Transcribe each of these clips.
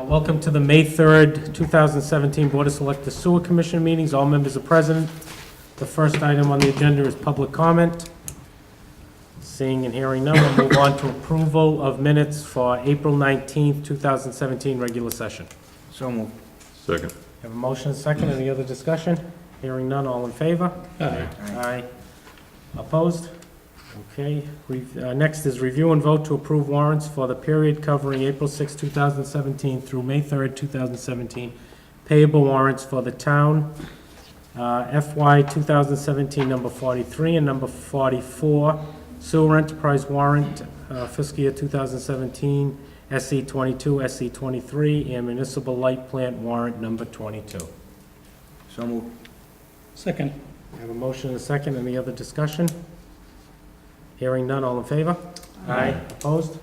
Welcome to the May 3rd, 2017 Board of Selectmen Sewer Commission meetings. All members are present. The first item on the agenda is public comment. Seeing and hearing none, we'll move on to approval of minutes for April 19th, 2017 regular session. So moved. Second. Have a motion and a second. Any other discussion? Hearing none, all in favor? Aye. Aye. Opposed? Okay. Next is review and vote to approve warrants for the period covering April 6, 2017 through May 3rd, 2017. Payable warrants for the town, FY 2017 number 43 and number 44. Sewer enterprise warrant, fiscal year 2017, SC 22, SC 23, and municipal light plant warrant number 22. So moved. Second. I have a motion and a second. Any other discussion? Hearing none, all in favor? Aye. Opposed?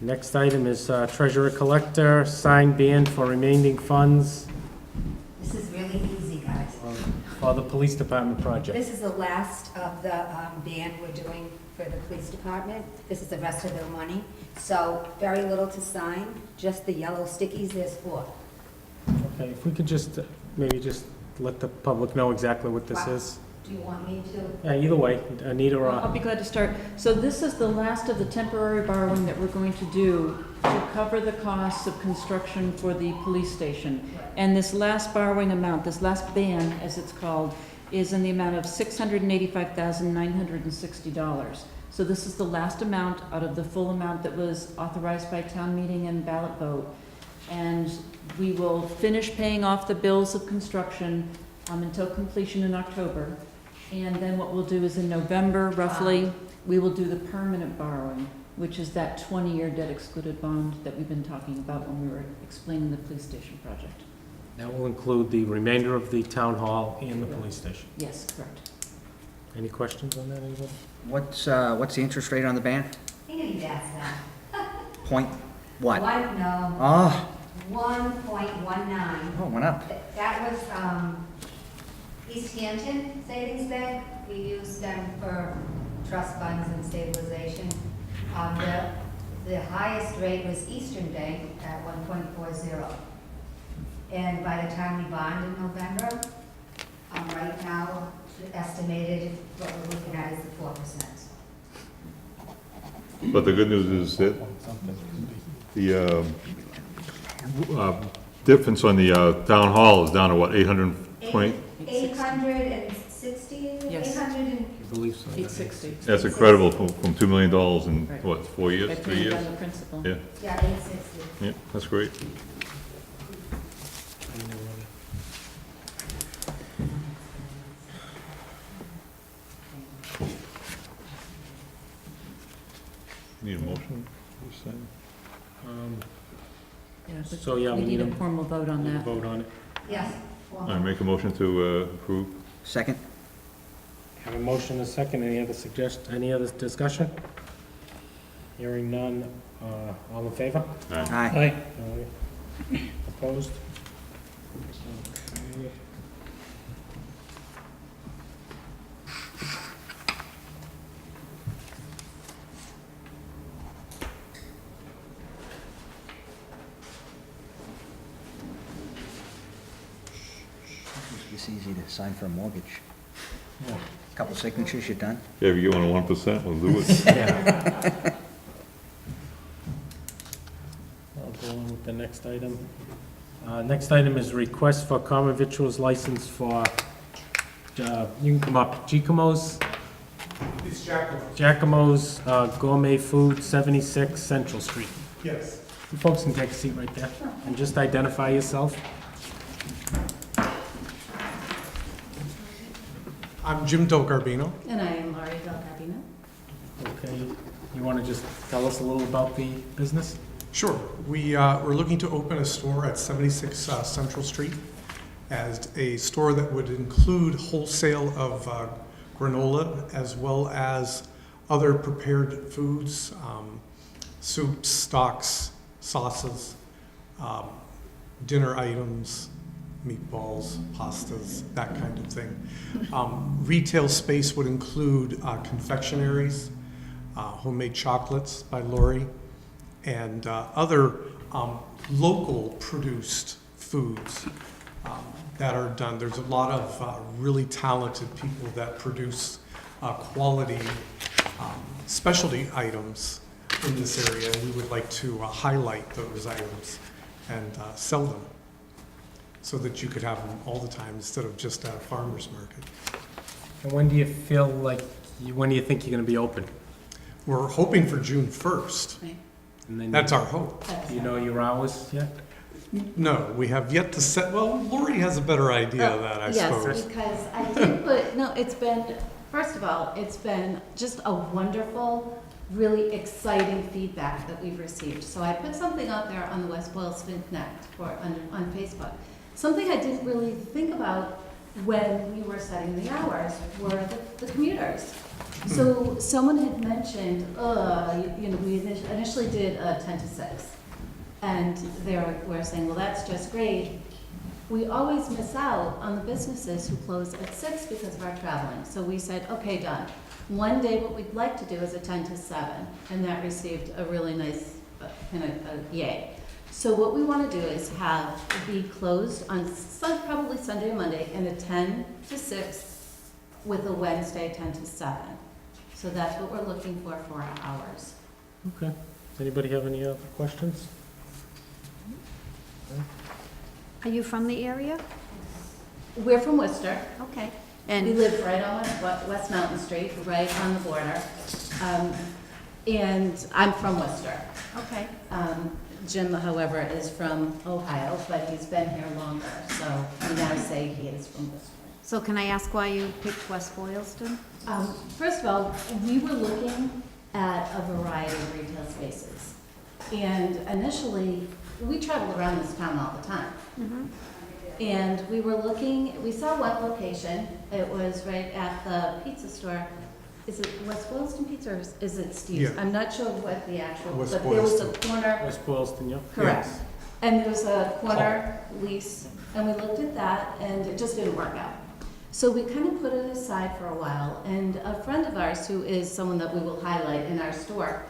Next item is treasurer collector, signed ban for remaining funds This is really easy, guys. for the police department project. This is the last of the ban we're doing for the police department. This is the rest of their money. So very little to sign, just the yellow stickies, there's 4. Okay, if we could just, maybe just let the public know exactly what this is. Do you want me to? Yeah, either way, Anita or I'll be glad to start. So this is the last of the temporary borrowing that we're going to do to cover the costs of construction for the police station. And this last borrowing amount, this last ban, as it's called, is in the amount of $685,960. So this is the last amount out of the full amount that was authorized by town meeting and ballot vote. And we will finish paying off the bills of construction until completion in October. And then what we'll do is in November, roughly, we will do the permanent borrowing, which is that 20-year debt excluded bond that we've been talking about when we were explaining the police station project. that will include the remainder of the town hall and the police station. Yes, correct. Any questions on that, anybody? What's the interest rate on the ban? I think it'd be that. Point what? No, Oh, 1.19. went up. That was East Hampton Savings Bank. We used them for trust funds and stabilization. The highest rate was Eastern Bank at 1.40. And by the time we bond in November, right now, the estimated, what we're looking at is the 4%. But the good news is that the difference on the town hall is down to what, 820? 860, Yes. 800 and, I believe so. 860. That's incredible from $2 million in, Right. what, 4 years, By 3 paying years? down the principal. Yeah, yeah, 860. yeah, that's great. Need a motion? Just saying. Yeah, but So, yeah, we need a a formal vote on that. vote on it. Yes. I make a motion to approve. Second? Have a motion and a second. Any other discussion? Hearing none, all in favor? Aye. Opposed? Okay. It's easy to sign for a mortgage. Yeah. Couple signatures, you're done. Yeah, if you get one at 1%, we'll do it. Yeah. I'll go on with the next item. Next item is request for common victuals license for, you can come up, Giacomo's? It's Jackal. Giacomo's Gourmet Food, 76 Central Street. Yes. You folks can take a seat right there and just identify yourself. I'm Jim Del Garbino. And I am Laurie Del Capino. Okay, you want to just tell us a little about the business? Sure. We're looking to open a store at 76 Central Street as a store that would include wholesale of granola as well as other prepared foods, soups, stocks, sauces, dinner items, meatballs, pastas, that kind of thing. Retail space would include confectionaries, homemade chocolates by Lori, and other local produced foods that are done. There's a lot of really talented people that produce quality specialty items in this area, and we would like to highlight those items and sell them so that you could have them all the time instead of just at a farmer's market. And when do you think you're gonna be open? We're hoping for June 1st. And then That's our hope. do you know your hours yet? No, we have yet to set, well, Lori has a better idea of that, I suppose. Yes, because I did put, no, it's been, first of all, it's been just a wonderful, really exciting feedback that we've received. So I put something out there on the West Boylston Connect on Facebook. Something I didn't really think about when we were setting the hours were the commuters. So someone had mentioned, we initially did 10 to 6. And they were saying, well, that's just great. We always miss out on the businesses who close at 6 because of our traveling. So we said, okay, done. One day what we'd like to do is a 10 to 7. And that received a really nice kind of yay. So what we want to do is have be closed on probably Sunday or Monday and a 10 to 6 with a Wednesday 10 to 7. So that's what we're looking for our hours. Okay. Does anybody have any other questions? Are you from the area? We're from Worcester. Okay. We And live right on West Mountain Street, right on the border. And I'm from Worcester. okay. Jim, however, is from Ohio, but he's been here longer, so we now say he is from Worcester. So can I ask why you picked West Boylston? First of all, we were looking at a variety of retail spaces. And initially, we travel around this town all the time. And we were looking, we saw one location, it was right at the pizza store. Is it West Boylston Pizza or is it Steve's? Yeah. I'm not sure what the actual, West but there was a Boylston. corner, West Boylston, yeah? correct. And there was a corner lease, and we looked at that, and it just didn't work out. So we kind of put it aside for a while, and a friend of ours, who is someone that we will highlight in our store,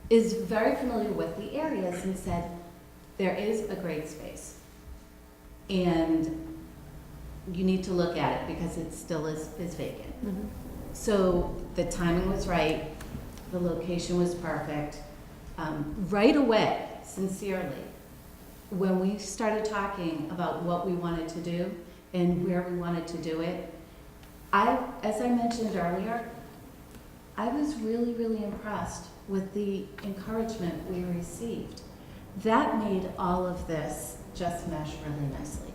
is very familiar with the areas and said, there is a great space. And you need to look at it because it still is vacant. So the timing was right, the location was perfect. Right away, sincerely, when we started talking about what we wanted to do and where we wanted to do it, as I mentioned earlier, I was really, really impressed with the encouragement we received. That made all of this just mesh really nicely.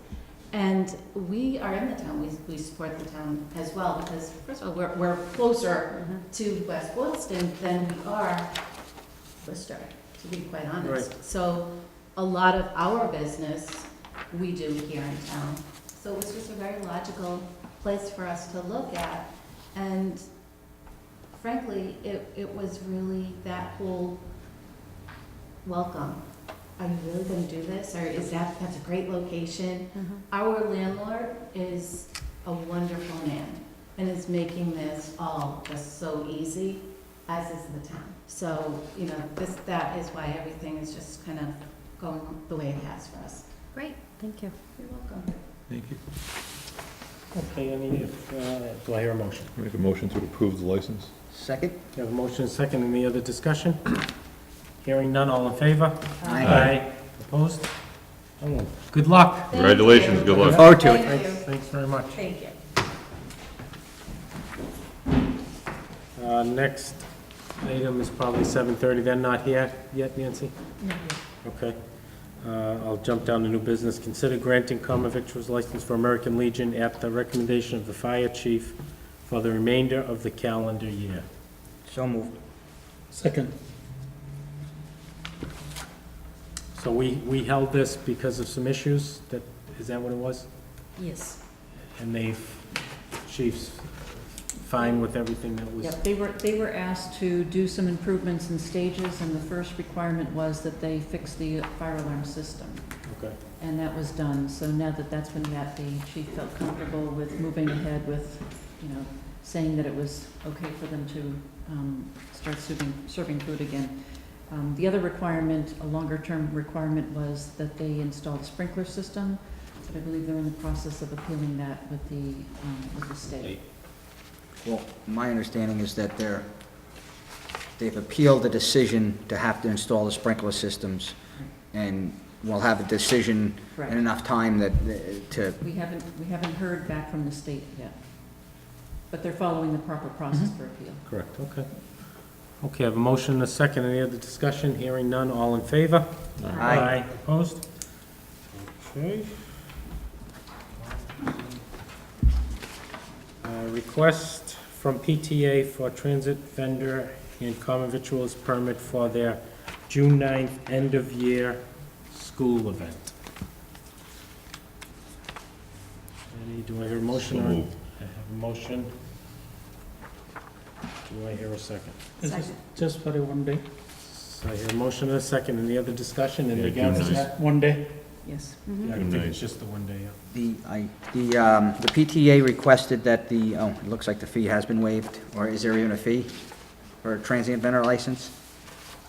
And we are in the town, we support the town as well, because first of all, we're closer to West Boylston than we are Worcester, to be quite honest. Right. So a lot of our business we do here in town. So it was just a very logical place for us to look at. And frankly, it was really that whole welcome. Are you really going to do this? Or that's a great location? Our landlord is a wonderful man and is making this all just so easy, as is the town. So, that is why everything is just kind of going the way it has for us. Great, thank you. You're welcome. Thank you. Okay, do I hear a motion? Make a motion to approve the license? Second? You have a motion and a second. Any other discussion? Hearing none, all in favor? Aye. Opposed? Oh, good luck. Congratulations, good Look luck. forward to it. Thank you. Thanks very much. Thank you. Next item is probably 7:30. They're not here yet, Nancy? No. Okay. I'll jump down to new business. Consider granting common victuals license for American Legion at the recommendation of the fire chief for the remainder of the calendar year. So moved. Second. So we held this because of some issues, is that what it was? Yes. And chief's fine with everything that was? Yep, they were asked to do some improvements in stages, and the first requirement was that they fix the fire alarm system. Okay. And that was done, so now that's when the chief felt comfortable with moving ahead with, saying that it was okay for them to start serving food again. The other requirement, a longer-term requirement, was that they install a sprinkler system, but I believe they're in the process of appealing that with the state. Well, my understanding is that they've appealed the decision to have to install the sprinkler systems, and we'll have a decision in Correct. enough time that, to, We haven't heard back from the state yet, but they're following the proper process for appeal. Correct, okay. Okay, I have a motion and a second. Any other discussion? Hearing none, all in favor? Aye. Opposed? Okay. Request from PTA for transit vendor and common victuals permit for their June 9th end-of-year school event. Do I hear a motion? So or- moved. I have a motion. Do I hear a second? Second. Just for the one day? So I hear a motion and a second. Any other discussion in Yeah, regards to June that one day? Yes. Yeah, I June think 9th. it's just the one day, yeah. the PTA requested that it looks like the fee has been waived, or is there even a fee for a transient vendor license?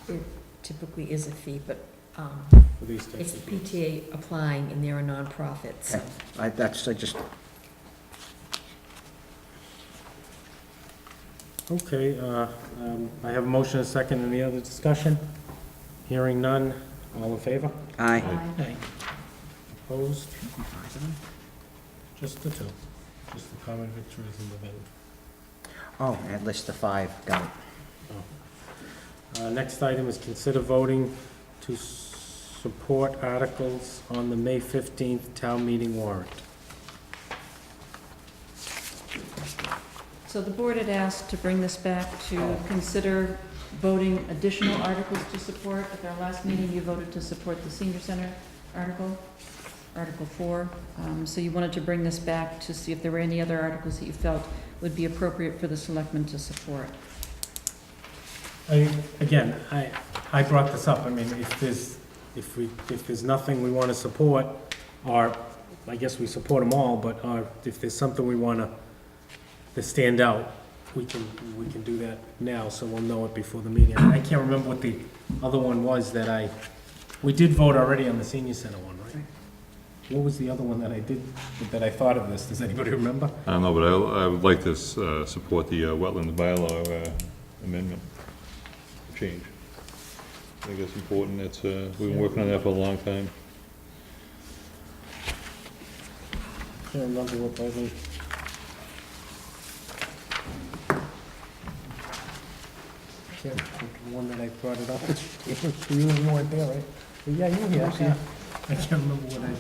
There typically is a fee, but For these types it's of the things. PTA applying and they're a nonprofit, so. Okay. Okay, I have a motion and a second. Any other discussion? Hearing none. All in favor? Aye. Aye. Opposed? Just the two. Just the common victories and the vendor. Oh, and list the 5, got it. Next item is consider voting to support articles on the May 15th town meeting warrant. So the board had asked to bring this back to consider voting additional articles to support. At our last meeting, you voted to support the senior center article, Article 4. So you wanted to bring this back to see if there were any other articles that you felt would be appropriate for the selectmen to support. I brought this up. I mean, if there's nothing we want to support, or I guess we support them all, but if there's something we want to stand out, we can do that now, so we'll know it before the meeting. I can't remember what the other one was that we did vote already on the senior center one, right? What was the other one that I thought of this? Does anybody remember? I don't know, but I would like to support the wetlands bylaw amendment change. I think it's important. We've been working on that for a long time. Can't remember what that was. Can't think of the one that I brought it up. You weren't there, right? Yeah, you were here. Yeah. I can't remember what I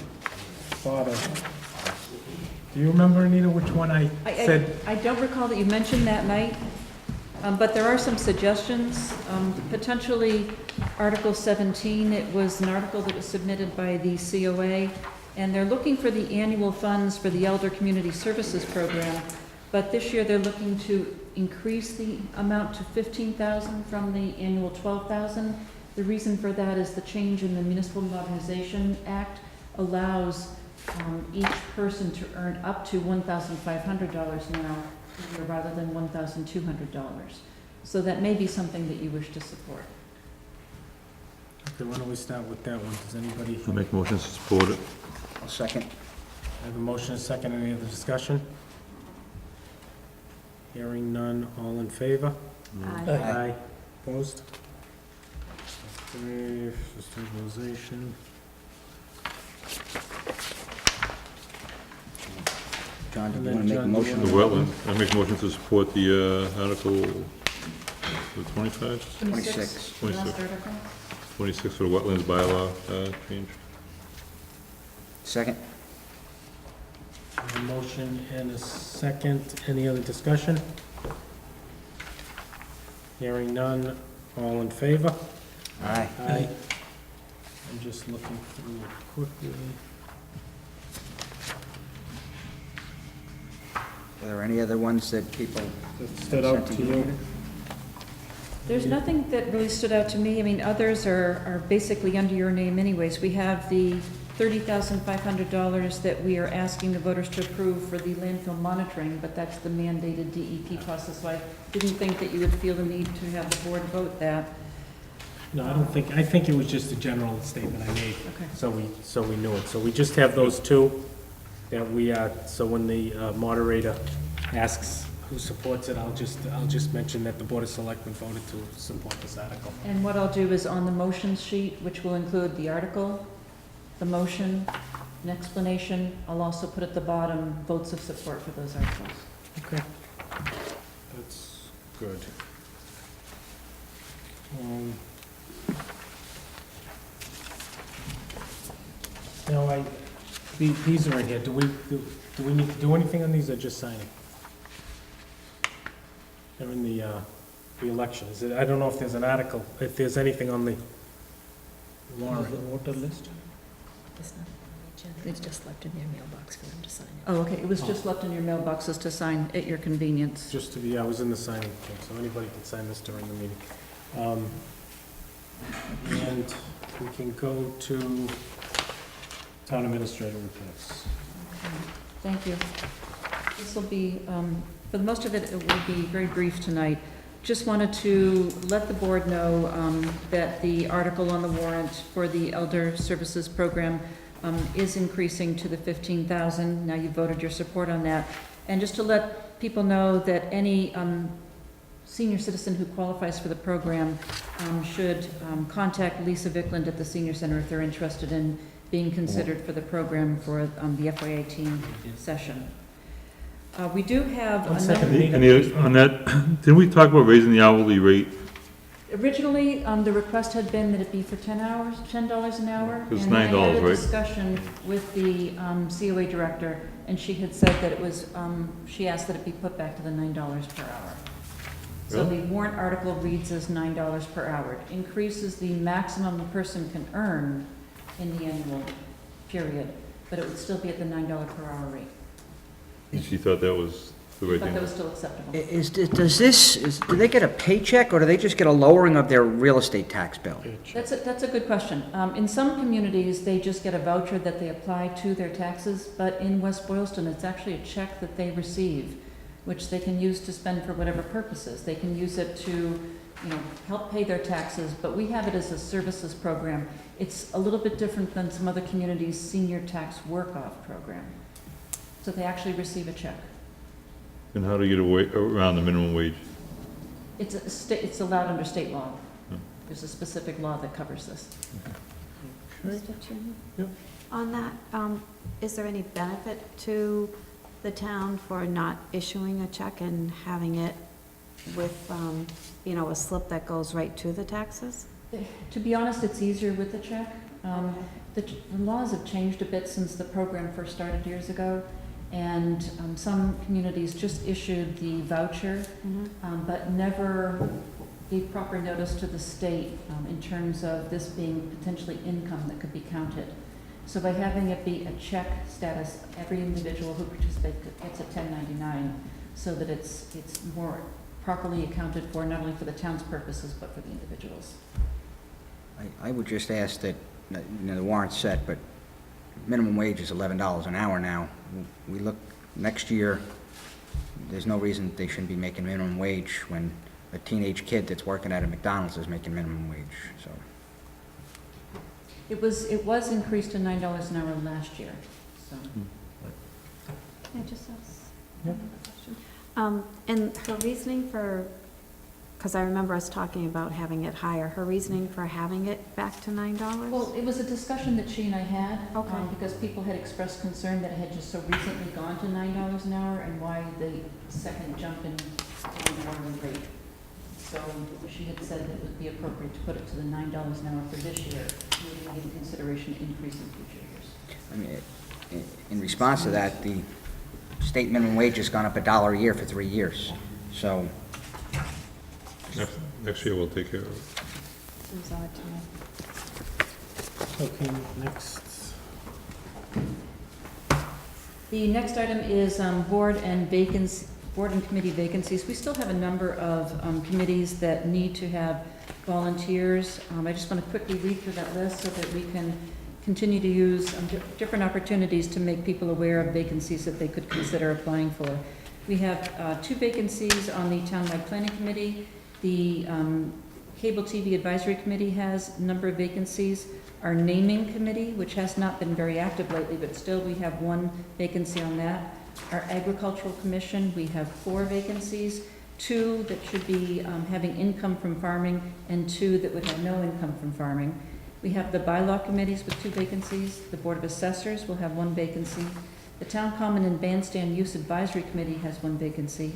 thought of. Do you remember, Anita, which one I said? I don't recall that you mentioned that night, but there are some suggestions. Potentially, Article 17, it was an article that was submitted by the COA, and they're looking for the annual funds for the Elder Community Services Program, but this year they're looking to increase the amount to $15,000 from the annual $12,000. The reason for that is the change in the Municipal Modernization Act allows each person to earn up to $1,500 now, rather than $1,200. So that may be something that you wish to support. Okay, why don't we start with that one? Does anybody? I make motions to support it. I'll second. I have a motion, a second. Any other discussion? Hearing none. All in favor? Aye. Opposed? Okay, for stabilization. John, do And you then want to make a John, do you motion? The wetland, I make a motion to support the article, the 25, 26. The last 26. article? 26 for the wetlands bylaw change. Second. I have a motion and a second. Any other discussion? Hearing none. All in favor? Aye. Aye. I'm just looking through it quickly. Are there any other ones that people That stood out to you? There's nothing that really stood out to me. I mean, others are basically under your name anyways. We have the $30,500 that we are asking the voters to approve for the landfill monitoring, but that's the mandated DEP process, so I didn't think that you would feel the need to have the board vote that. No, I think it was just a general statement I made, Okay. so we knew it. So we just have those two that we, so when the moderator asks who supports it, I'll just mention that the Board of Selectmen voted to support this article. And what I'll do is on the motion sheet, which will include the article, the motion, an explanation, I'll also put at the bottom votes of support for those articles. Okay. That's good. Now, these are in here. Do we need to do anything on these or just signing? They're in the election. I don't know if there's an article, if there's anything on the warrant. Voter list? It's not on the agenda. It's just left in their mailbox for them to sign it. Oh, okay, it was just left in your mailboxes to sign at your convenience. Just to be, I was in the signing thing, so anybody can sign this during the meeting. And we can go to town administrator reports. Okay, thank you. This will be, for the most of it, it will be very brief tonight. Just wanted to let the board know that the article on the warrant for the Elder Services Program is increasing to the $15,000. Now you voted your support on that. And just to let people know that any senior citizen who qualifies for the program should contact Lisa Vickland at the Senior Center if they're interested in being considered for the program for the FY18 session. We do have One a second. number. Any, on that, didn't we talk about raising the hourly rate? Originally, the request had been that it be for 10 hours, $10 an hour. It was And I had $9, a right? discussion with the COA director, and she had said that it was, she asked that it be put back to the $9 per hour. So the warrant article reads as $9 per hour. It increases the maximum a person can earn in the annual period, but it would still be at the $9 per hour rate. And she thought that was the right But thing. that was still acceptable. Do they get a paycheck, or do they just get a lowering of their real estate tax bill? That's a good question. In some communities, they just get a voucher that they apply to their taxes, but in West Boylston, it's actually a check that they receive, which they can use to spend for whatever purposes. They can use it to, help pay their taxes, but we have it as a services program. It's a little bit different than some other communities' senior tax work-off program. So they actually receive a check. And how to get away, around the minimum wage? It's allowed under state law. Hmm. There's a specific law that covers this. Mr. Chairman? Yep. On that, is there any benefit to the town for not issuing a check and having it with, a slip that goes right to the taxes? To be honest, it's easier with the check. The laws have changed a bit since the program first started years ago, and some communities just issued the voucher, but never gave proper notice to the state in terms of this being potentially income that could be counted. So by having it be a check status, every individual who participates gets a 1099, so that it's more properly accounted for, not only for the town's purposes, but for the individuals. I would just ask that, the warrant's set, but minimum wage is $11 an hour now. We look, next year, there's no reason they shouldn't be making minimum wage when a teenage kid that's working at a McDonald's is making minimum wage, so. It was increased to $9 an hour last year, so. Can I just ask Yep. another question? And her reasoning for, because I remember us talking about having it higher, her reasoning for having it back to $9? Well, it was a discussion that she and I had, Okay. because people had expressed concern that it had just so recently gone to $9 an hour, and why the second jump in hourly rate. So she had said that it would be appropriate to put it to the $9 an hour for this year, taking into consideration increase in future years. I mean, in response to that, the state minimum wage has gone up $1 a year for 3 years, so. Next year we'll take care of it. Seems odd to me. Okay, next. The next item is board and committee vacancies. We still have a number of committees that need to have volunteers. I just want to quickly read through that list so that we can continue to use different opportunities to make people aware of vacancies that they could consider applying for. We have 2 vacancies on the Townwide Planning Committee. The Cable TV Advisory Committee has a number of vacancies. Our naming committee, which has not been very active lately, but still we have one vacancy on that. Our Agricultural Commission, we have 4 vacancies, 2 that should be having income from farming and 2 that would have no income from farming. We have the bylaw committees with 2 vacancies. The Board of Assessors will have 1 vacancy. The Town Common and Bandstand Use Advisory Committee has 1 vacancy.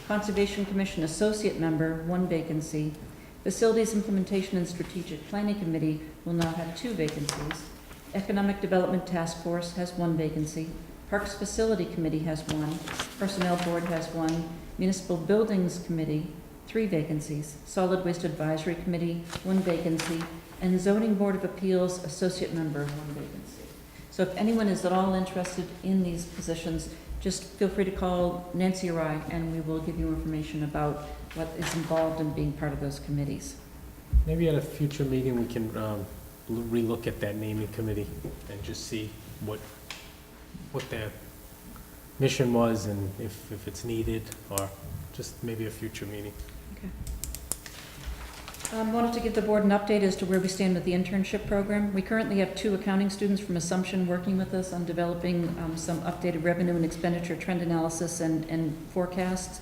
Conservation Commission Associate Member, 1 vacancy. Facilities Implementation and Strategic Planning Committee will now have 2 vacancies. Economic Development Task Force has 1 vacancy. Parks Facility Committee has 1. Personnel Board has 1. Municipal Buildings Committee, 3 vacancies. Solid Waste Advisory Committee, 1 vacancy. And Zoning Board of Appeals Associate Member, 1 vacancy. So if anyone is at all interested in these positions, just feel free to call Nancy or I, and we will give you information about what is involved in being part of those committees. Maybe at a future meeting, we can relook at that naming committee and just see what their mission was and if it's needed, or just maybe a future meeting. Wanted to give the board an update as to where we stand with the internship program. We currently have 2 accounting students from Assumption working with us on developing some updated revenue and expenditure trend analysis and forecasts.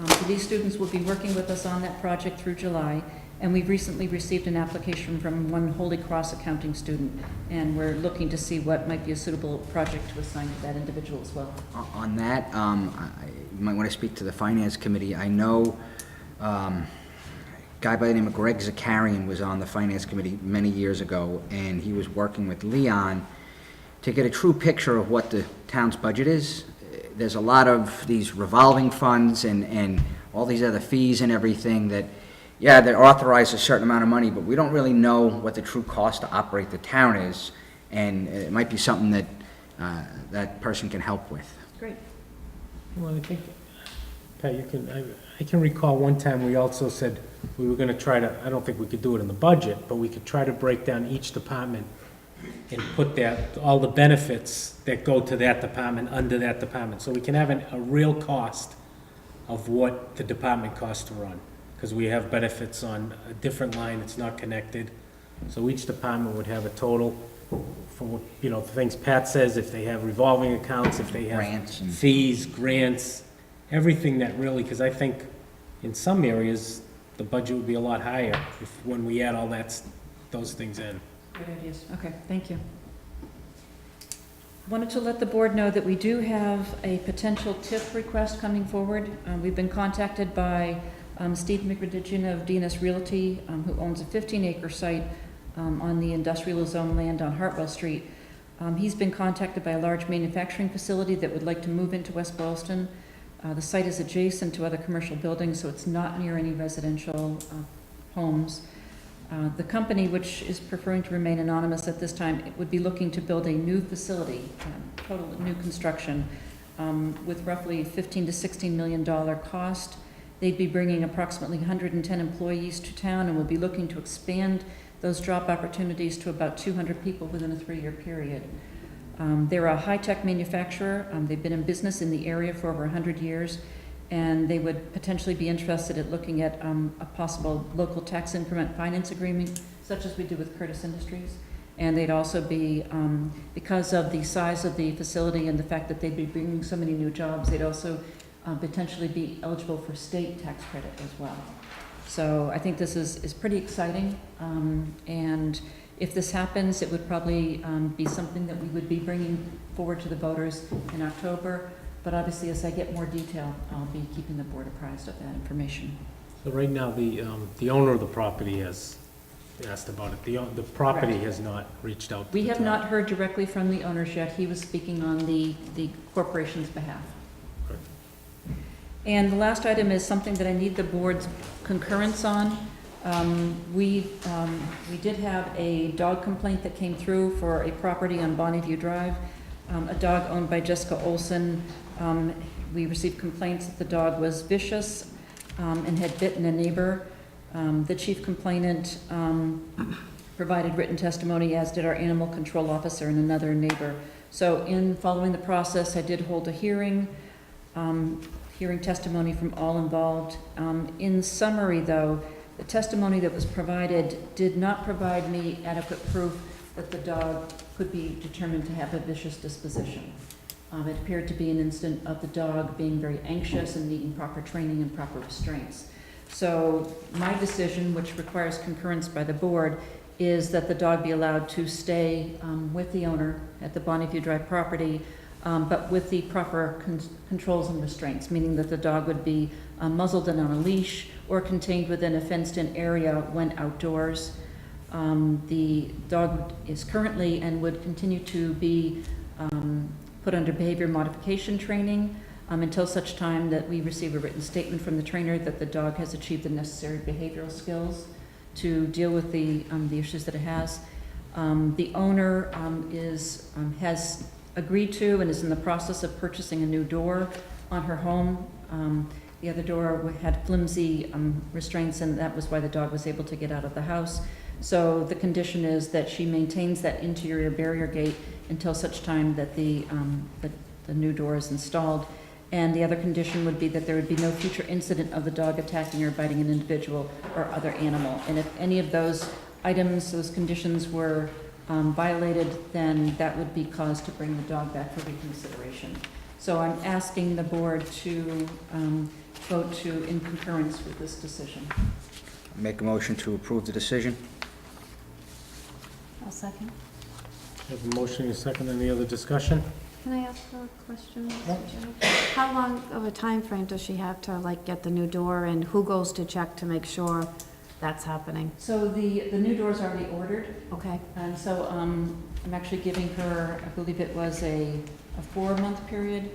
So these students will be working with us on that project through July, and we've recently received an application from one Holy Cross accounting student, and we're looking to see what might be a suitable project to assign to that individual as well. On that, you might want to speak to the Finance Committee. I know a guy by the name of Greg Zakarian was on the Finance Committee many years ago, and he was working with Leon to get a true picture of what the town's budget is. There's a lot of these revolving funds and all these other fees and everything that, yeah, they're authorized a certain amount of money, but we don't really know what the true cost to operate the town is, and it might be something that that person can help with. Great. Well, I think, Pat, I can recall one time we also said we were gonna try to, I don't think we could do it in the budget, but we could try to break down each department and put all the benefits that go to that department under that department, so we can have a real cost of what the department costs to run, because we have benefits on a different line, it's not connected. So each department would have a total from what, the things Pat says, if they have revolving accounts, if they have Grants and- fees, grants, everything that really, because I think in some areas, the budget would be a lot higher when we add all those things in. Good ideas. Okay, thank you. Wanted to let the board know that we do have a potential TIF request coming forward. We've been contacted by Steve McRedigian of DNS Realty, who owns a 15-acre site on the industrial zone land on Hartwell Street. He's been contacted by a large manufacturing facility that would like to move into West Boylston. The site is adjacent to other commercial buildings, so it's not near any residential homes. The company, which is preferring to remain anonymous at this time, would be looking to build a new facility, total new construction, with roughly $15 to $16 million cost. They'd be bringing approximately 110 employees to town and will be looking to expand those job opportunities to about 200 people within a 3-year period. They're a high-tech manufacturer. They've been in business in the area for over 100 years, and they would potentially be interested at looking at a possible local tax increment finance agreement, such as we do with Curtis Industries. And they'd also be, because of the size of the facility and the fact that they'd be bringing so many new jobs, they'd also potentially be eligible for state tax credit as well. So I think this is pretty exciting, and if this happens, it would probably be something that we would be bringing forward to the voters in October. But obviously, as I get more detail, I'll be keeping the board apprised of that information. So right now, the owner of the property has asked about it. The property Correct. has not reached out to We the have town. not heard directly from the owners yet. He was speaking on the corporation's behalf. Correct. And the last item is something that I need the board's concurrence on. We did have a dog complaint that came through for a property on Bonneview Drive, a dog owned by Jessica Olson. We received complaints that the dog was vicious and had bitten a neighbor. The chief complainant provided written testimony, as did our animal control officer and another neighbor. So in following the process, I did hold a hearing, hearing testimony from all involved. In summary, though, the testimony that was provided did not provide me adequate proof that the dog could be determined to have a vicious disposition. It appeared to be an incident of the dog being very anxious and needing proper training and proper restraints. So my decision, which requires concurrence by the board, is that the dog be allowed to stay with the owner at the Bonneview Drive property, but with the proper controls and restraints, meaning that the dog would be muzzled and on a leash or contained within a fenced-in area when outdoors. The dog is currently and would continue to be put under behavior modification training until such time that we receive a written statement from the trainer that the dog has achieved the necessary behavioral skills to deal with the issues that it has. The owner has agreed to and is in the process of purchasing a new door on her home. The other door had flimsy restraints, and that was why the dog was able to get out of the house. So the condition is that she maintains that interior barrier gate until such time that the new door is installed. And the other condition would be that there would be no future incident of the dog attacking or biting an individual or other animal. And if any of those items, those conditions were violated, then that would be cause to bring the dog back for reconsideration. So I'm asking the board to vote to in concurrence with this decision. Make a motion to approve the decision. I'll second. Have a motion and a second. Any other discussion? Can I ask a question, Mr. Chairman? How long of a time frame does she have to, like, get the new door, and who goes to check to make sure that's happening? So the new door is already ordered, Okay, and so I'm actually giving her, I believe it was a 4-month period.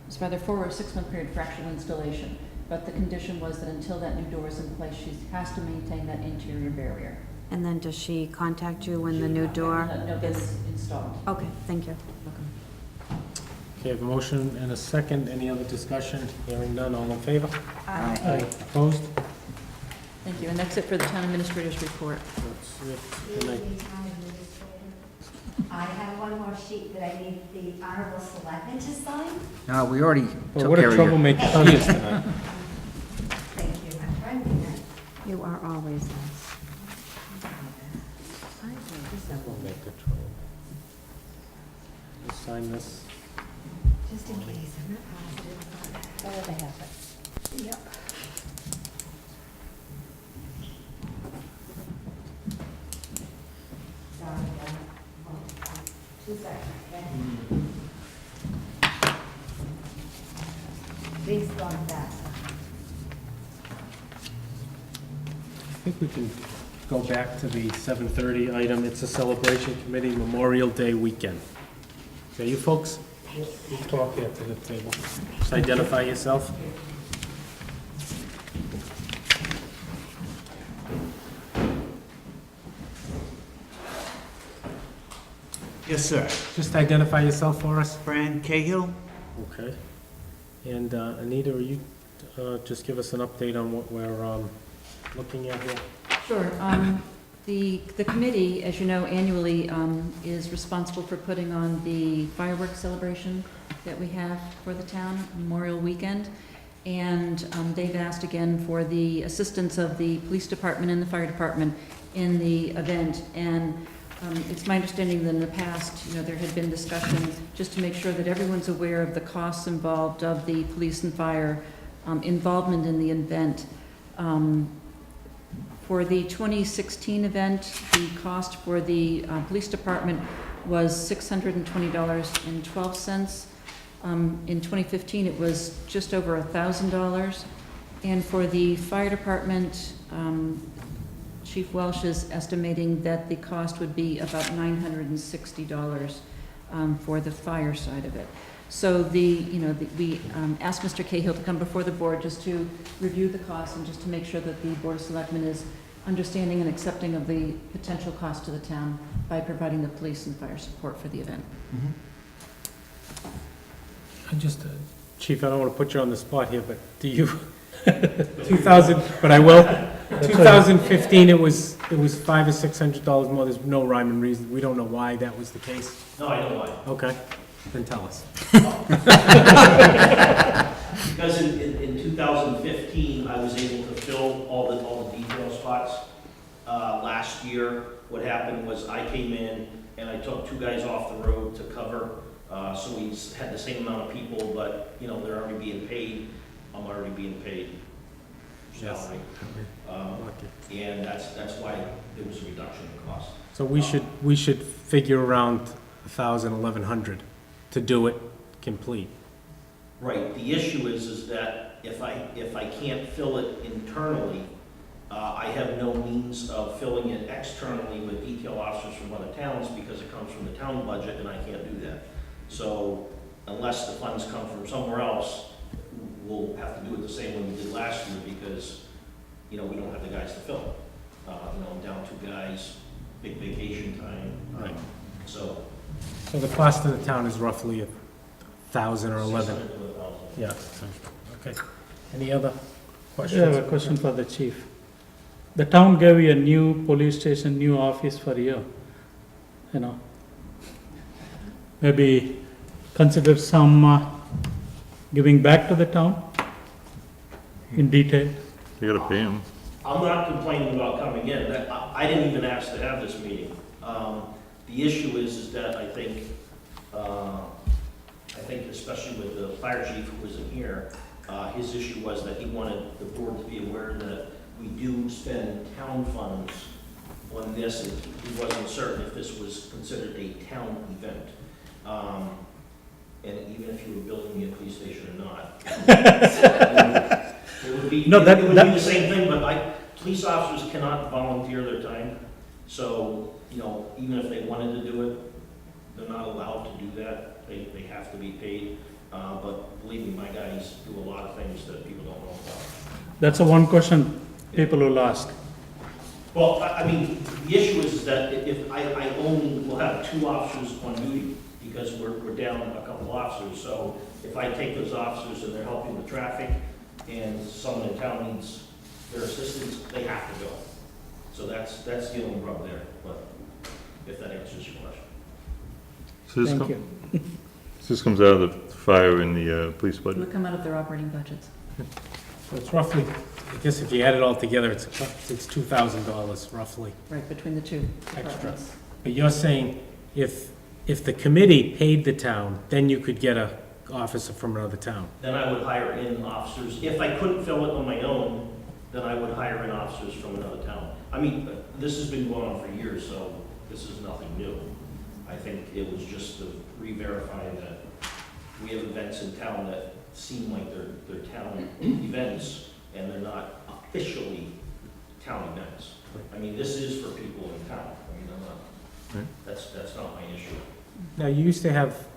It's rather 4 or 6-month period for actual installation. But the condition was that until that new door is in place, she has to maintain that interior barrier. and then does she contact you when the new door No, is? it's installed. Okay, thank you. Okay, I have a motion and a second. Any other discussion? Hearing none, all in favor? Aye. Opposed? Thank you, and that's it for the town administrator's report. That's it. Excuse Good night. me, Town Administrator. I have one more sheet that I need the Honorable Selectmen to sign. No, we already Well, took what care a of your... troublemaker she is tonight. Thank you. I'm trying to be nice. You are always nice. Troublemaker, trouble. You sign this. Just in case, I'm not positive. Oh, they have it. Yep. Sorry, oh, 2 seconds, okay? These gone fast. I think we can go back to the 7:30 item. It's a celebration committee Memorial Day weekend. Okay, you folks, you talk here to the table. Just identify yourself. Yes, sir. Just identify yourself for us. Fran Cahill? Okay. And Anita, will you just give us an update on what we're looking at here? Sure. The committee, as you know, annually is responsible for putting on the fireworks celebration that we have for the town, Memorial Weekend. And they've asked again for the assistance of the police department and the fire department in the event. And it's my understanding that in the past, you know, there had been discussion just to make sure that everyone's aware of the costs involved of the police and fire involvement in the event. For the 2016 event, the cost for the police department was $620.12. In 2015, it was just over $1,000. And for the fire department, Chief Welsh is estimating that the cost would be about $960 for the fire side of it. So we asked Mr. Cahill to come before the board just to review the costs and just to make sure that the Board of Selectmen is understanding and accepting of the potential cost to the town by providing the police and fire support for the event. I just, Chief, I don't want to put you on the spot here, but do you, 2000, but I will. 2015, it was $500 or $600 more. There's no rhyme and reason. We don't know why that was the case. No, I know why. Okay, then tell us. Because in 2015, I was able to fill all the details last year, what happened was I came in and I took 2 guys off the road to cover, so we had the same amount of people, but, you know, they're already being paid. I'm already being paid salary. And that's why there was a reduction in cost. So we should figure around 1,000, 1,100 to do it complete. Right, the issue is that if I can't fill it internally, I have no means of filling it externally with detail officers from other towns because it comes from the town budget and I can't do that. So unless the funds come from somewhere else, we'll have to do it the same way we did last year because, you know, we don't have the guys to fill it. You know, I'm down 2 guys, big vacation time. Right. So. So the cost of the town is roughly 1,000 or 11. 600 to 1,000. Yeah, so, okay. Any other I questions? have a question for the chief. The town gave you a new police station, new office for you, you know. Maybe consider some giving back to the town in detail. You gotta pay him. I'm not complaining about coming in. I didn't even ask to have this meeting. The issue is that I think especially with the fire chief who wasn't here, his issue was that he wanted the board to be aware that we do spend town funds on this, and he wasn't certain if this was considered a town event. And even if you were building me a police station or not. It would be, No, it would be the same thing, but police officers cannot volunteer their time. So, you know, even if they wanted to do it, they're not allowed to do that. They have to be paid. But believe me, my guys do a lot of things that people don't know about. That's a one question people will ask. Well, I mean, the issue is that if I only will have 2 officers on duty because we're down a couple officers. So if I take those officers and they're helping with traffic and someone in town needs their assistance, they have to go. So that's the only rub there, but if that answers your question. So this Thank you. So this comes out of the fire and the police It budget? would come out of their operating budgets. So it's roughly, I guess if you add it all together, it's $2,000 roughly. Right, between the 2 Extra. departments. But you're saying if the committee paid the town, then you could get a officer from another town? Then I would hire in officers. If I couldn't fill it on my own, then I would hire in officers from another town. I mean, this has been going on for years, so this is nothing new. I think it was just to re-verify that we have events in town that seem like they're town events, and they're not officially town events. I mean, this is for people in town. I mean, Right. that's not my issue. Now, you used to have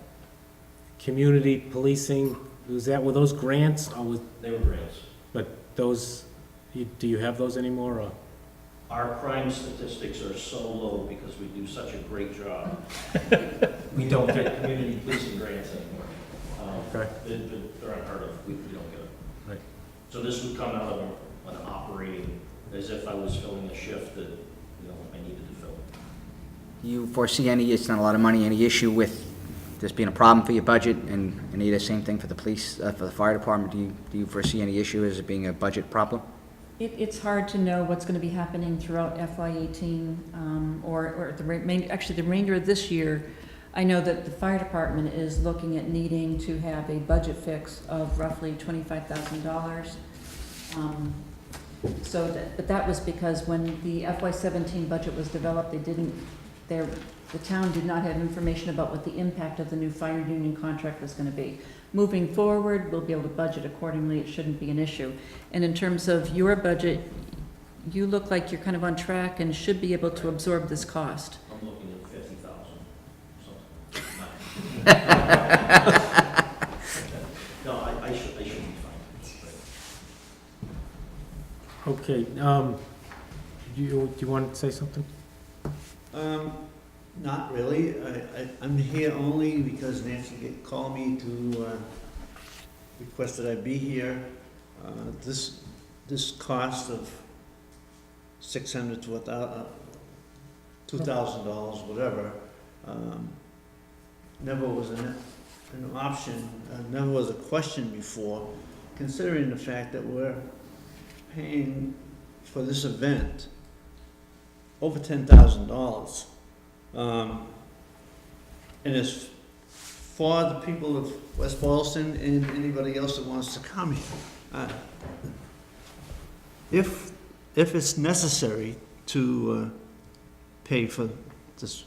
community policing, were those grants, or was, They were grants. but those, do you have those anymore, or? Our crime statistics are so low because we do such a great job. We don't get community policing grants anymore. Okay. They're unheard of. We don't get them. Right. So this would come out of an operating, as if I was filling a shift that, you know, I needed to fill. Do you foresee any, it's not a lot of money, any issue with this being a problem for your budget? And any of the same thing for the police, for the fire department? Do you foresee any issue as it being a budget problem? It's hard to know what's going to be happening throughout FY18 or the remainder of this year. I know that the fire department is looking at needing to have a budget fix of roughly $25,000. But that was because when the FY17 budget was developed, the town did not have information about what the impact of the new fire union contract was going to be. Moving forward, we'll be able to budget accordingly. It shouldn't be an issue. And in terms of your budget, you look like you're kind of on track and should be able to absorb this cost. I'm looking at 50,000, something. No, I should be fine. Okay, do you want to say something? Not really. I'm here only because Nancy called me to request that I be here. This cost of $600 to $2,000, whatever, never was an option, never was a question before, considering the fact that we're paying for this event over $10,000. And it's for the people of West Boylston and anybody else that wants to come here. If it's necessary to pay for this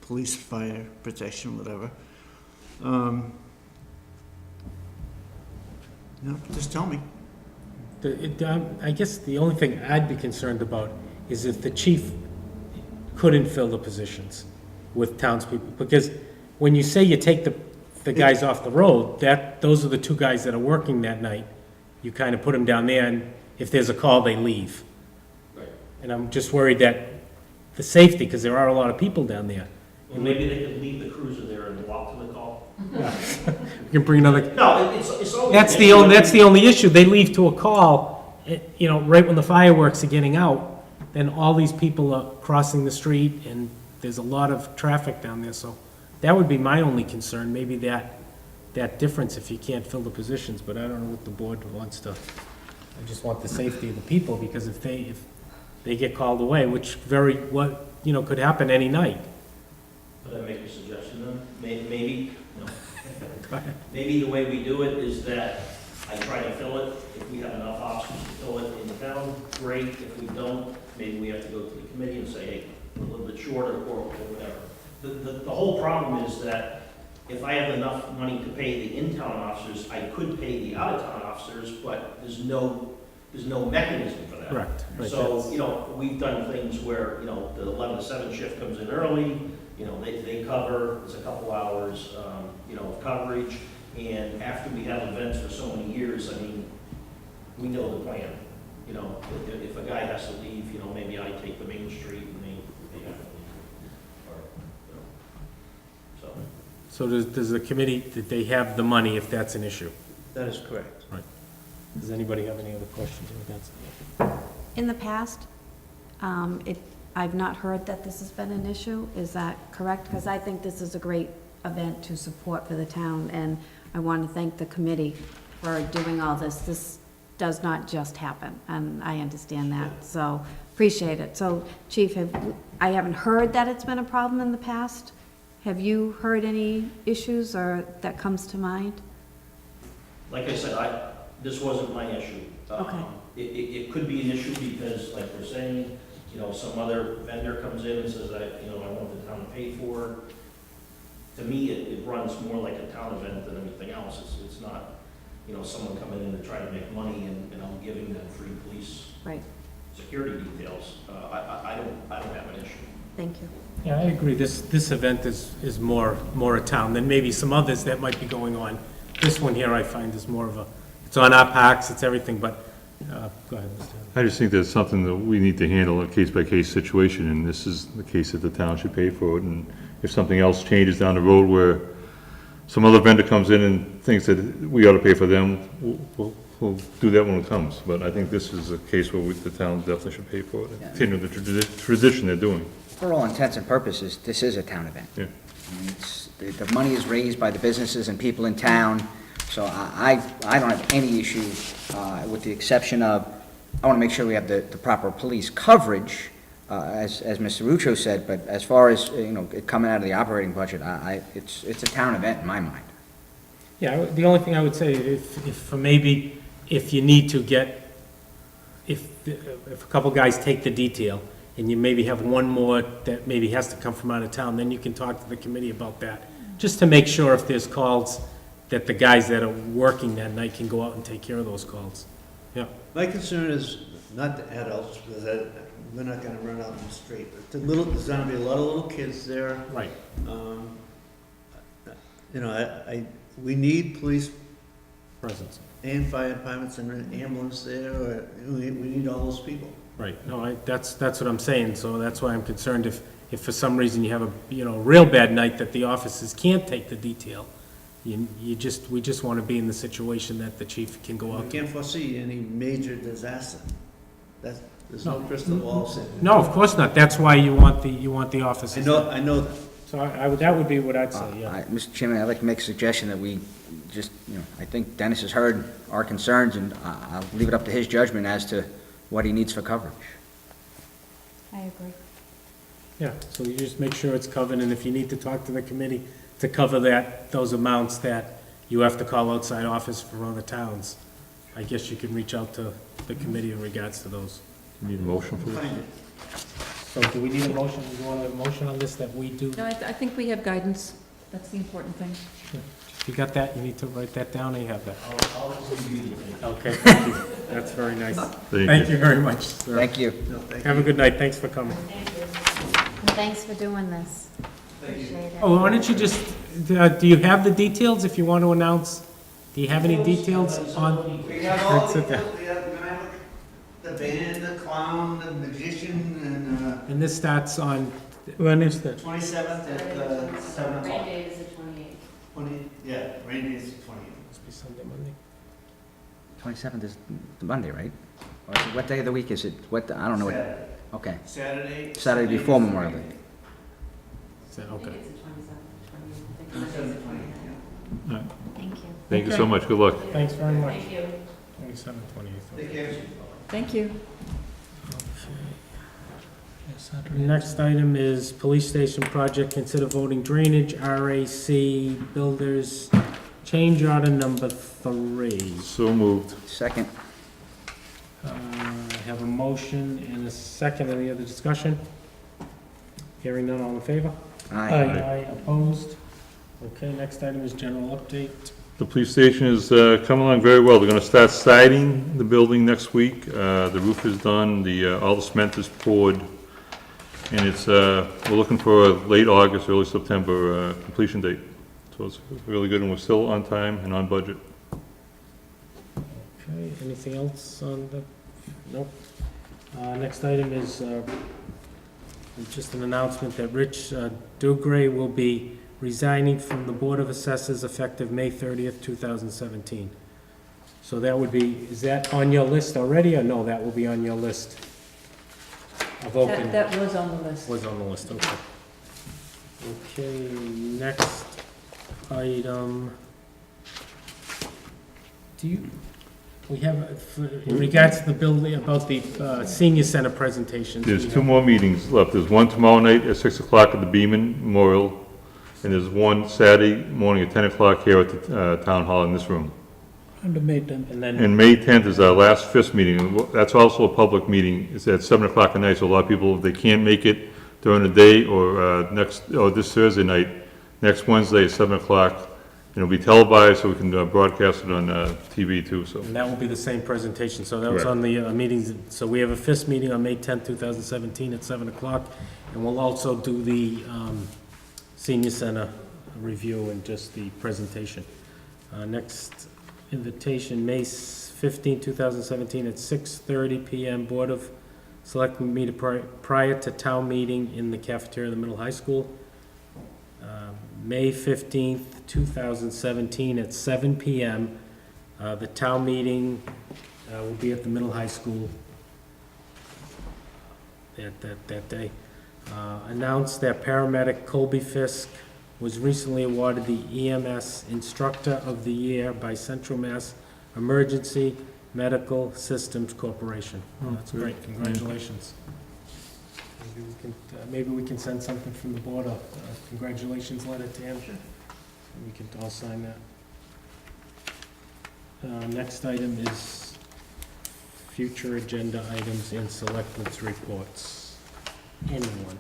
police, fire, protection, whatever, just tell me. I guess the only thing I'd be concerned about is if the chief couldn't fill the positions with townspeople, because when you say you take the guys off the road, those are the two guys that are working that night. You kind of put them down there, and if there's a call, they leave. Right. And I'm just worried that the safety, because there are a lot of people down there. Well, maybe they could leave the cruiser there and walk to the call. You can bring another. No, it's always. That's the only issue. They leave to a call, right when the fireworks are getting out, then all these people are crossing the street, and there's a lot of traffic down there, so that would be my only concern, maybe that difference if you can't fill the positions, but I don't know what the board wants to. I just want the safety of the people, because if they get called away, which could happen any night. Could I make a suggestion then? Maybe, maybe the way we do it is that I try to fill it. If we have enough officers to fill it in the town, great. If we don't, maybe we have to go to the committee and say, hey, we're a little bit shorter or whatever. The whole problem is that if I have enough money to pay the in-town officers, I could pay the out-of-town officers, but there's no mechanism for that. Correct. Right, So, we've done things where, the 11 to 7 shift comes in early, they cover, it's a couple hours, of coverage, and after we have events for so many years, we know the plan. If a guy has to leave, maybe I take the main street and they have to leave. Or, So does the committee, did they have the money if that's an issue? That is correct. Does anybody have any other questions in regards to that? In the past, I've not heard that this has been an issue. Is that correct? Because I think this is a great event to support for the town, and I want to thank the committee for doing all this. This does not just happen, and I understand that, so appreciate it. So, Chief, I haven't heard that it's been a problem in the past. Have you heard any issues or that comes to mind? like I said, this wasn't my issue. Okay. It could be an issue because, like we're saying, some other vendor comes in and says, I want the town to pay for it. To me, it runs more like a town event than anything else. It's not, someone coming in to try to make money and I'm giving them free police Right. security details. I don't have an issue. Thank you. Yeah, I agree. This event is more a town than maybe some others that might be going on. This one here I find is more of it's on our parks, it's everything, but, go ahead, Mr. I just think that's something that we need to handle, a case-by-case situation, and this is the case that the town should pay for it, and if something else changes down the road where some other vendor comes in and thinks that we ought to pay for them, we'll do that when it comes, but I think this is a case where the town definitely should pay for it, and continue the tradition they're doing. For all intents and purposes, this is a town event. Yeah. The money is raised by the businesses and people in town, so I don't have any issue, with the exception of, I want to make sure we have the proper police coverage, as Mr. Rucho said, but as far as, it coming out of the operating budget, it's a town event in my mind. Yeah, the only thing I would say, if you need to get, if a couple guys take the detail, and you maybe have one more that maybe has to come from out of town, then you can talk to the committee about that, just to make sure if there's calls, that the guys that are working that night can go out and take care of those calls. Yeah. My concern is not the adults, because we're not gonna run out in the street. But there's gonna be a lot of little kids there. Right. We need police Presence. and fire departments and an ambulance there, or we need all those people. Right, no, that's what I'm saying, so that's why I'm concerned if for some reason you have a real bad night that the officers can't take the detail, we just want to be in the situation that the chief can go out. We can't foresee any major disaster. There's no crystal ball sitting. No, of course not, that's why you want the officers. I know that. So that would be what I'd say, yeah. Mr. Chairman, I'd like to make a suggestion that we just, I think Dennis has heard our concerns, and I'll leave it up to his judgment as to what he needs for coverage. I agree. Yeah, so you just make sure it's covered, and if you need to talk to the committee to cover that, those amounts that you have to call outside office for other towns, I guess you can reach out to the committee in regards to those. Need a motion for this? Find it. So do we need a motion, do you want a motion on this that we do? No, I think we have guidance. That's the important thing. If you got that, you need to write that down, and you have that. Okay, thank you. That's very nice. Thank you very much, sir. Thank you. No, thank Have a good night, thanks for coming. And thanks for doing this. Appreciate it. Oh, why don't you just, do you have the details if you want to announce? Do you have any details on? We have all Let's the, sit there. we have, when I look, the band, the clown, the magician, and, And this starts on, When is that? 27th at, 7 o'clock. Rain day is the 28th. 20, yeah, rain day is the 28th. must be Sunday, Monday. 27th is Monday, right? Or is it, what day of the week is it? What, I don't know. What, Saturday. okay. Saturday. Saturday before Memorial Day. So, okay. It's the 27th, 28th. Twenty-seventh, 28th, yeah. Thank you. Thank you so much, good luck. Thanks very much. Thank you. 27, 28. Take care. Thank you. Next item is police station project, consider voting drainage, RAC builders, change order number 3. So moved. Second. I have a motion and a second. Any other discussion? Hearing none, all in favor? Aye. Aye, opposed? Okay, next item is general update. The police station is coming along very well. They're gonna start siding the building next week. The roof is done, all the cement is poured. And it's, we're looking for a late August, early September completion date. So it's really good, and we're still on time and on budget. Okay, anything else on the, nope. Next item is just an announcement that Rich Dugray will be resigning from the Board of Assessors effective May 30th, 2017. So that would be, is that on your list already, or no, that will be on your list of open? That was on the list. Was on the list, okay. Okay, next item. Do you, we have, in regards to the building, about the senior center presentations. There's we two have- more meetings left. There's one tomorrow night at 6 o'clock at the Beaman Memorial, and there's one Saturday morning at 10 o'clock here at the town hall in this room. And May 10th. And then, And May 10th is our last FIST meeting. That's also a public meeting. It's at 7 o'clock at night, so a lot of people, if they can't make it during the day or this Thursday night, next Wednesday at 7 o'clock, it'll be televised, so we can broadcast it on TV too, so. and that will be the same presentation, so that was on the meetings. So we have a FIST meeting on May 10th, 2017 at 7 o'clock, and we'll also do the senior center review and just the presentation. Next invitation, May 15, 2017 at 6:30 PM, Board of Selectmen meeting prior to town meeting in the cafeteria of the middle high school. May 15th, 2017 at 7 PM. The town meeting will be at the middle high school that day. Announced that paramedic Colby Fisk was recently awarded the EMS Instructor of the Year by Central Mass Emergency Medical Systems Corporation. That's great, congratulations. Maybe we can send something from the board, a congratulations letter to him. We can all sign that. Next item is future agenda items and selectmen's reports. Anyone?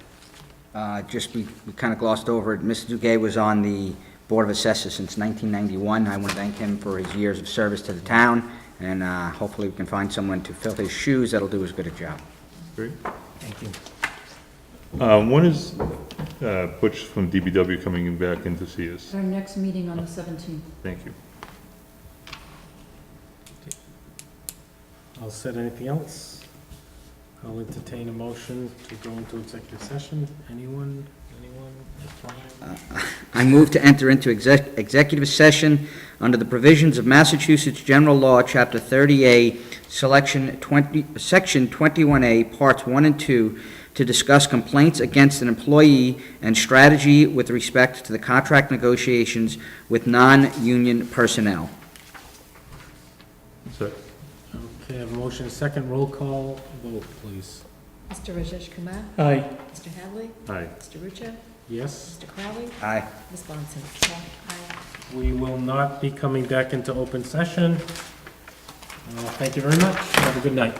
We kind of glossed over it. Mr. Duguay was on the Board of Assessors since 1991. I want to thank him for his years of service to the town, and hopefully we can find someone to fill his shoes that'll do as good a job. Great. Thank you. When is Butch from DBW coming back in to see us? Our next meeting on the 17th. Thank you. I'll set anything else? I'll entertain a motion to go into executive session. Anyone? I move to enter into executive session under the provisions of Massachusetts General Law, Chapter 30A, Section 21A, Parts 1 and 2, to discuss complaints against an employee and strategy with respect to the contract negotiations with non-union personnel. So, Okay, I have a motion, a second roll call vote, please. Mr. Rajesh Kumar, Aye. Mr. Hadley, Aye. Mr. Rucho, Yes? Mr. Crowley, Aye. Ms. Bonson. We will not be coming back into open session. Thank you very much. Have a good night.